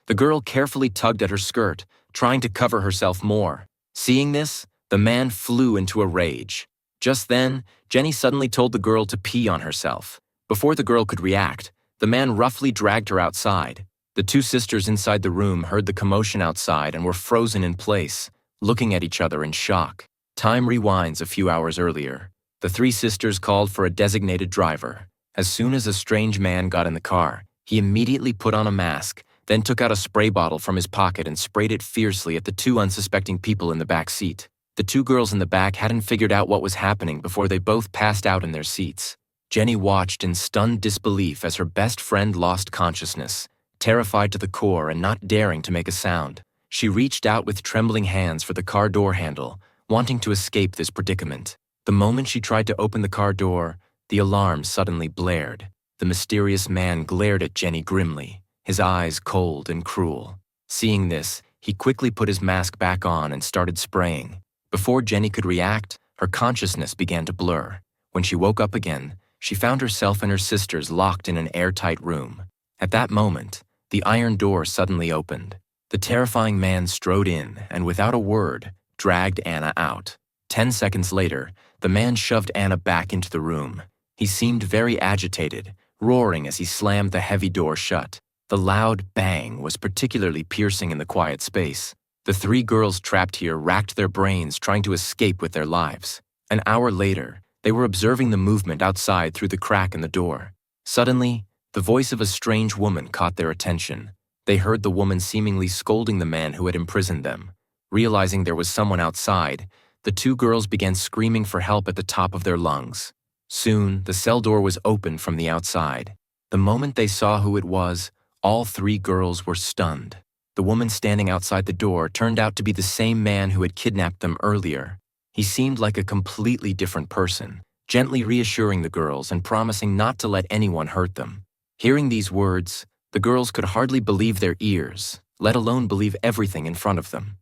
The girl carefully tugged at her skirt, trying to cover herself more. Seeing this, the man flew into a rage. Just then, Jenny suddenly told the girl to pee on herself. Before the girl could react, the man roughly dragged her outside. The two sisters inside the room heard the commotion outside and were frozen in place, looking at each other in shock. Time rewinds a few hours earlier. The three sisters called for a designated driver. As soon as a strange man got in the car, he immediately put on a mask, then took out a spray bottle from his pocket and sprayed it fiercely at the two unsuspecting people in the back seat. The two girls in the back hadn't figured out what was happening before they both passed out in their seats. Jenny watched in stunned disbelief as her best friend lost consciousness, terrified to the core and not daring to make a sound. She reached out with trembling hands for the car door handle, wanting to escape this predicament. The moment she tried to open the car door, the alarm suddenly blared. The mysterious man glared at Jenny grimly, his eyes cold and cruel. Seeing this, he quickly put his mask back on and started spraying. Before Jenny could react, her consciousness began to blur. When she woke up again, she found herself and her sisters locked in an airtight room. At that moment, the iron door suddenly opened. The terrifying man strode in and, without a word, dragged Anna out. 10 seconds later, the man shoved Anna back into the room. He seemed very agitated, roaring as he slammed the heavy door shut. The loud bang was particularly piercing in the quiet space. The three girls trapped here racked their brains trying to escape with their lives. An hour later, they were observing the movement outside through the crack in the door. Suddenly, the voice of a strange woman caught their attention. They heard the woman seemingly scolding the man who had imprisoned them. Realizing there was someone outside, the two girls began screaming for help at the top of their lungs. Soon, the cell door was opened from the outside. The moment they saw who it was, all three girls were stunned. The woman standing outside the door turned out to be the same man who had kidnapped them earlier. He seemed like a completely different person, gently reassuring the girls and promising not to let anyone hurt them. Hearing these words, the girls could hardly believe their ears, let alone believe everything in front of them.